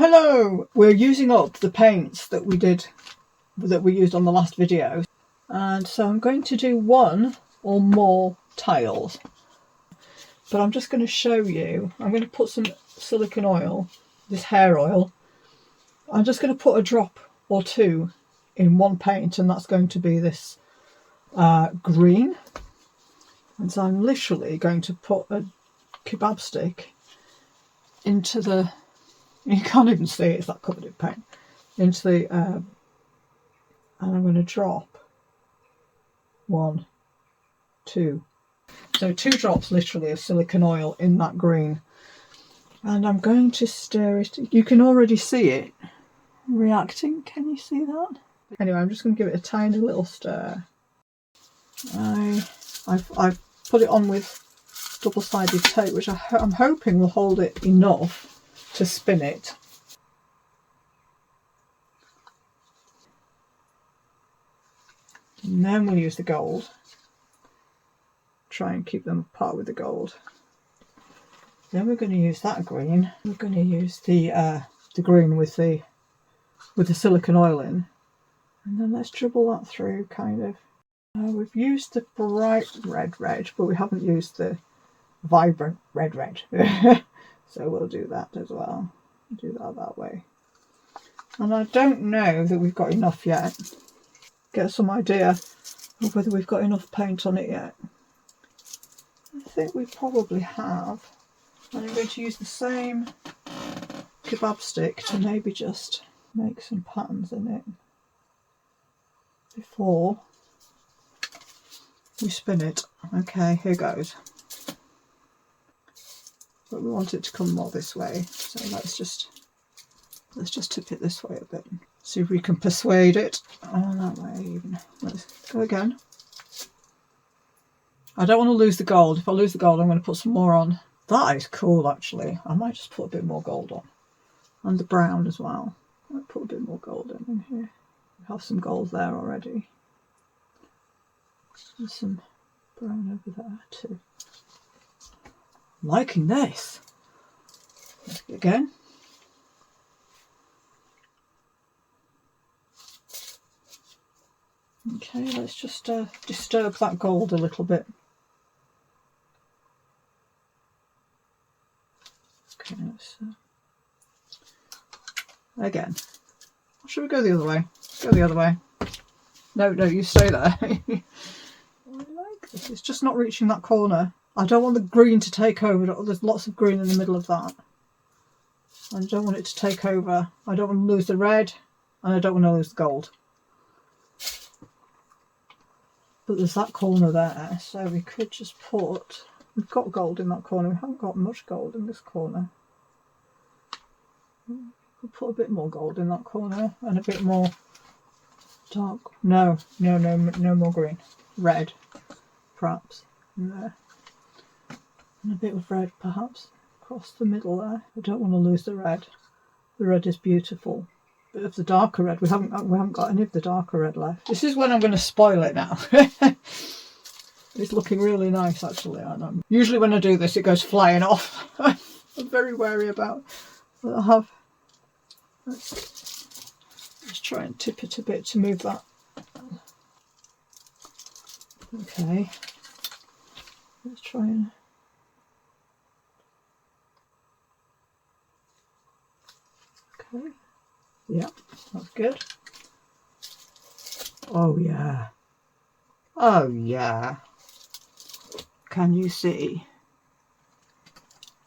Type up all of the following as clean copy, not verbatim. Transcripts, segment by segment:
Hello! We're using up the paints that we used on the last video, and so I'm going to do one or more tiles, but I'm just going to show you. I'm going to put some silicone oil, this hair oil. I'm just going to put a drop or two in one paint, and that's going to be this green. And so I'm literally going to put a kebab stick into the, you can't even see it, it's that covered in paint, into the, and I'm going to drop 1, 2. So 2 drops literally of silicone oil in that green. And I'm going to stir it. You can already see it reacting. Can you see that? Anyway, I'm just going to give it a tiny little stir. I've put it on with double-sided tape, which I'm hoping will hold it enough to spin it. And then we'll use the gold. Try and keep them apart with the gold. Then we're going to use that green. We're going to use the green with the silicone oil in, and then let's dribble that through. Kind of. We've used the bright red, but we haven't used the vibrant red. So we'll do that as well. Do that way. And I don't know that we've got enough yet. Get some idea of whether we've got enough paint on it yet. I think we probably have. And I'm going to use the same kebab stick to maybe just make some patterns in it before we spin it. Okay, here goes. But we want it to come more this way, so let's just tip it this way a bit. See if we can persuade it. Oh, that way even. Let's go again. I don't want to lose the gold. If I lose the gold, I'm going to put some more on. That is cool, actually. I might just put a bit more gold on. And the brown as well. I might put a bit more gold in here. We have some gold there already. There's some brown over there too. I'm liking this. Again. Okay, let's just disturb that gold a little bit. Okay, let's again. Or should we go the other way? Go the other way. No, you stay there. I like this. It's just not reaching that corner. I don't want the green to take over. There's lots of green in the middle of that. I don't want it to take over. I don't want to lose the red, and I don't want to lose the gold. But there's that corner there, so we could just put... We've got gold in that corner. We haven't got much gold in this corner. We'll put a bit more gold in that corner and a bit more dark. No more green. Red, perhaps, in there. And a bit of red, perhaps, across the middle there. I don't want to lose the red. The red is beautiful. Bit of the darker red. We haven't got any of the darker red left. This is when I'm going to spoil it now. It's looking really nice, actually. I know. Usually when I do this, it goes flying off. I'm very wary about what I have. Let's try and tip it a bit to move that. Okay. Let's try and... Okay. Yeah, that's good. Oh yeah. Oh yeah. Can you see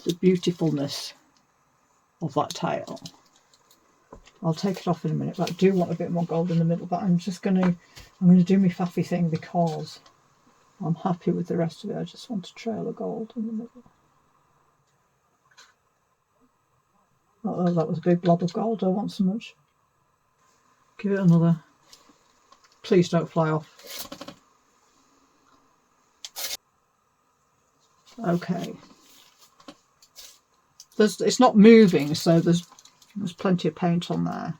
the beautifulness of that tile? I'll take it off in a minute, but I do want a bit more gold in the middle. But I'm going to do my faffy thing because I'm happy with the rest of it. I just want a trail of gold in the middle. Oh, that was a big blob of gold. I don't want so much. Give it another. Please don't fly off. Okay. It's not moving, so there's plenty of paint on there.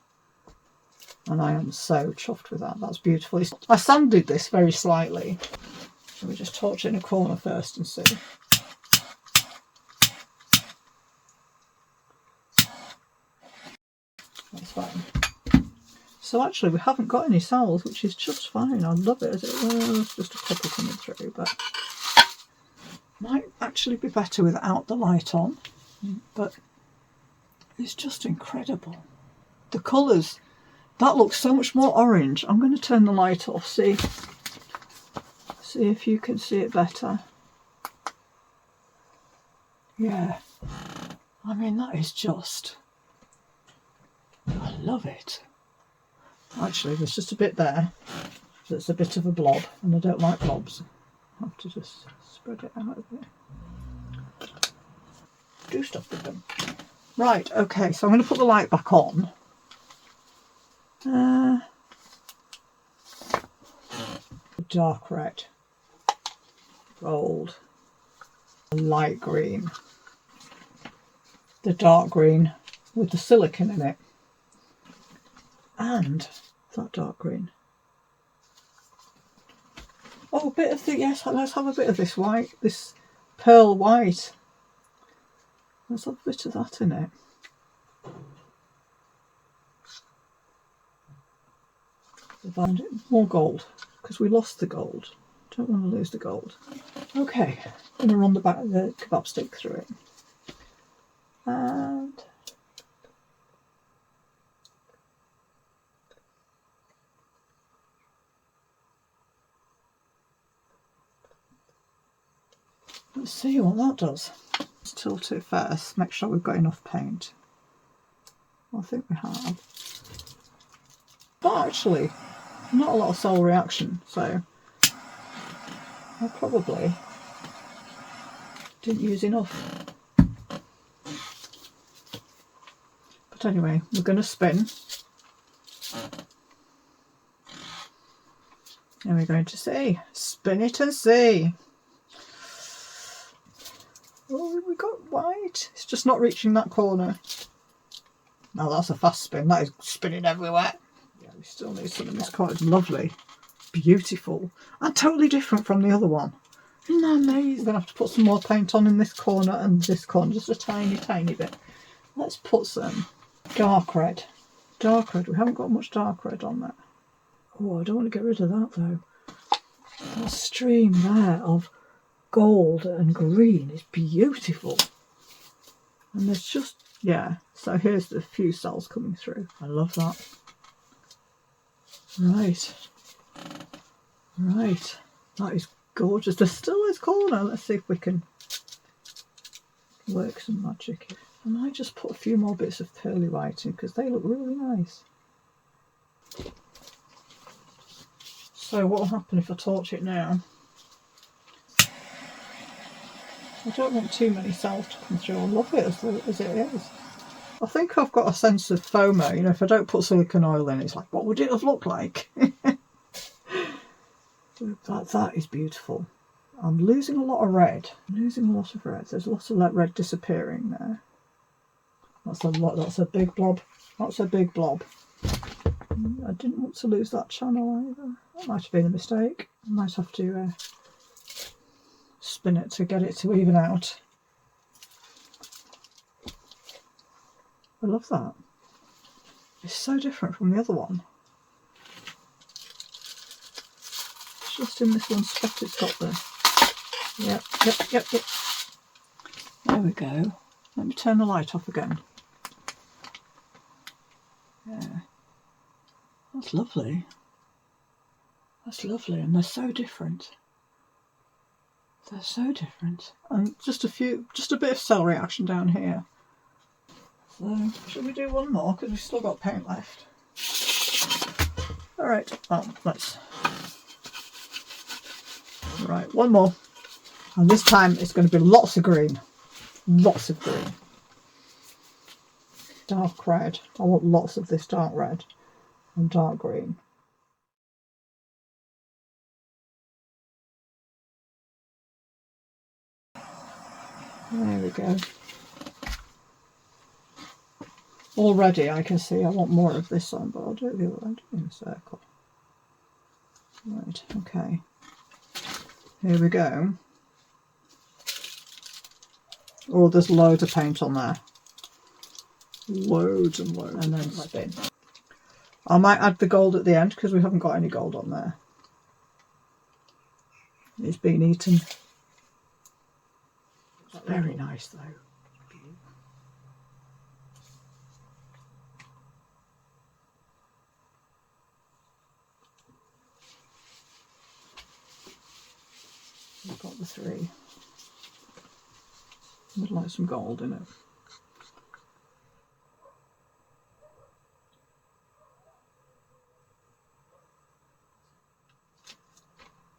And I am so chuffed with that. That's beautiful. I sanded this very slightly. Let me just torch it in a corner first and see. That's fine. So actually we haven't got any cells, which is just fine. I love it as it was. Just a couple coming through, but might actually be better without the light on. But it's just incredible. The colours, that looks so much more orange. I'm going to turn the light off, see if you can see it better. Yeah, I mean that is just, I love it. Actually there's just a bit there that's a bit of a blob, and I don't like blobs. I have to just spread it out a bit. Do stuff with them. Right, okay, so I'm going to put the light back on. Dark red, gold, light green, the dark green with the silicone in it, and that dark green. Oh, a bit of the, yes, let's have a bit of this white, this pearl white. Let's have a bit of that in it. More gold, because we lost the gold. Don't want to lose the gold. Okay, I'm going to run the back of the kebab stick through it. And let's see what that does. Let's tilt it first, make sure we've got enough paint. I think we have. But actually, not a lot of cell reaction, so I probably didn't use enough. But anyway, we're going to spin. And we're going to see. Spin it and see. Oh, we got white. It's just not reaching that corner. Now that's a fast spin. That is spinning everywhere. Yeah, we still need some in this corner. It's lovely. Beautiful. And totally different from the other one. Isn't that amazing? We're going to have to put some more paint on in this corner and this corner. Just a tiny, tiny bit. Let's put some dark red. Dark red. We haven't got much dark red on that. Oh, I don't want to get rid of that though. That stream there of gold and green is beautiful. And there's just, yeah, so here's the few cells coming through. I love that. Right. Right. That is gorgeous. There's still this corner. Let's see if we can work some magic. I might just put a few more bits of pearly white in because they look really nice. So what will happen if I torch it now? I don't want too many cells to come through. I love it as it is. I think I've got a sense of FOMO. You know, if I don't put silicone oil in, it's like, what would it have looked like? That is beautiful. I'm losing a lot of red. I'm losing a lot of red. There's lots of that red disappearing there. That's a lot. That's a big blob. That's a big blob. I didn't want to lose that channel either. That might have been a mistake. I might have to spin it to get it to even out. I love that. It's so different from the other one. It's just in this one spot it's got there. Yep. There we go. Let me turn the light off again. Yeah. That's lovely. That's lovely, and they're so different. They're so different. And just a bit of cell reaction down here. So, should we do one more? Because we've still got paint left. Alright, let's... Right, one more. And this time it's going to be lots of green. Lots of green. Dark red. I want lots of this dark red and dark green. There we go. Already I can see I want more of this on, but I'll do it the other end in a circle. Right, okay. Here we go. Oh, there's loads of paint on there. loads and loads, and then spin. I might add the gold at the end because we haven't got any gold on there. It's been eaten. It's very nice though. We've got the 3. I'd like some gold in it.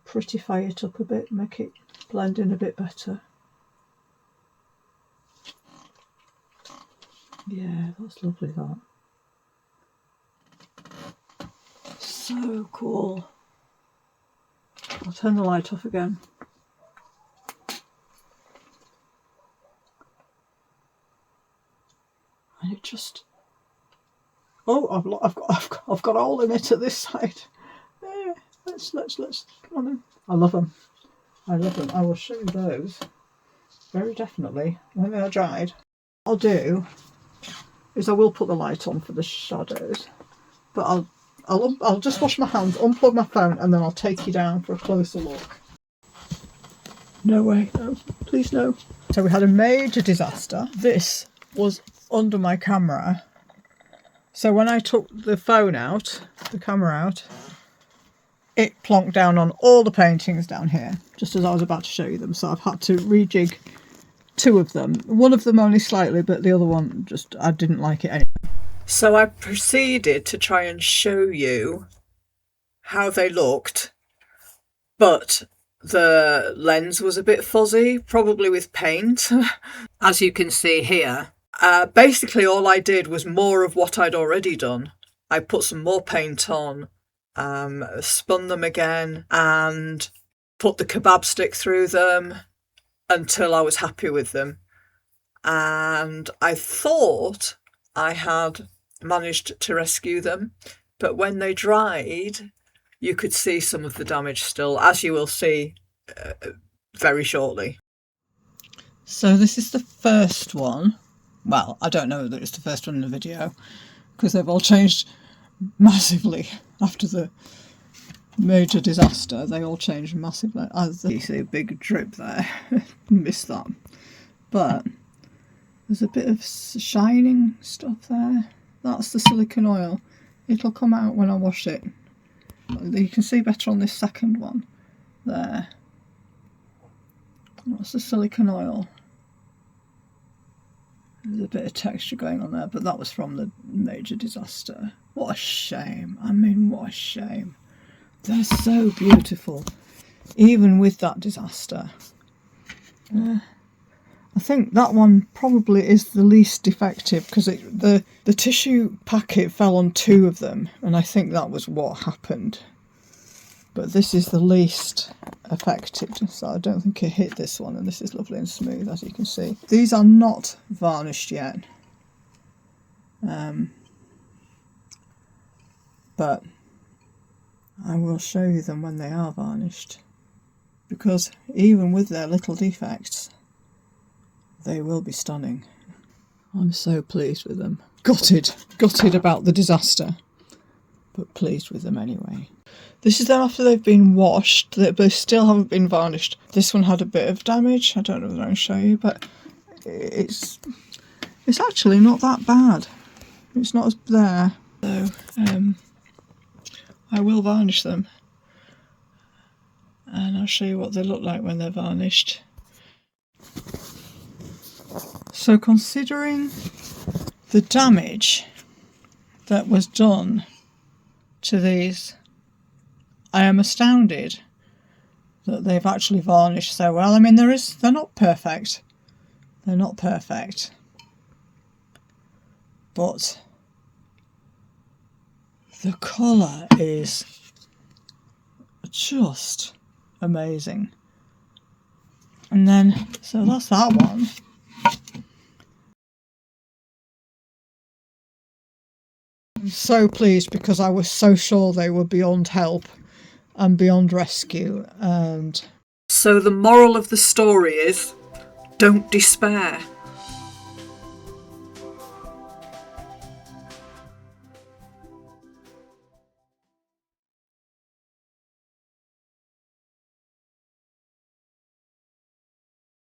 Prettify it up a bit, make it blend in a bit better. Yeah, that's lovely, that. So cool. I'll turn the light off again. And it just... Oh, I've got a hole in it at this side. Yeah, let's come on then. I love them. I love them. I will show you those very definitely when they are dried. What I'll do is I will put the light on for the shadows, but I'll just wash my hands, unplug my phone, and then I'll take you down for a closer look. No way, no, please no. So we had a major disaster. This was under my camera. So when I took the phone out, the camera out, it plonked down on all the paintings down here, just as I was about to show you them. So I've had to rejig 2 of them. One of them only slightly, but the other one just, I didn't like it anyway. So I proceeded to try and show you how they looked, but the lens was a bit fuzzy, probably with paint, as you can see here. Basically all I did was more of what I'd already done. I put some more paint on, spun them again, and put the kebab stick through them until I was happy with them. And I thought I had managed to rescue them, but when they dried, you could see some of the damage still, as you will see very shortly. So this is the first one. Well, I don't know that it's the first one in the video, because they've all changed massively after the major disaster. They all changed massively. As you see a big drip there. Missed that. But there's a bit of shining stuff there. That's the silicone oil. It'll come out when I wash it. You can see better on this second one there. That's the silicone oil. There's a bit of texture going on there, but that was from the major disaster. What a shame. I mean, what a shame. They're so beautiful, even with that disaster. I think that one probably is the least defective, because the tissue packet fell on 2 of them, and I think that was what happened. But this is the least affected, so I don't think it hit this one, and this is lovely and smooth, as you can see. These are not varnished yet, but I will show you them when they are varnished, because even with their little defects, they will be stunning. I'm so pleased with them. Gutted about the disaster, but pleased with them anyway. This is them after they've been washed. They still haven't been varnished. This one had a bit of damage. I don't know whether I can show you, but it's actually not that bad. It's not as there. So I will varnish them, and I'll show you what they look like when they're varnished. So considering the damage that was done to these, I am astounded that they've actually varnished so well. I mean, they're not perfect. They're not perfect. But the colour is just amazing. And then, so that's that one. I'm so pleased, because I was so sure they were beyond help and beyond rescue. And so the moral of the story is, don't despair.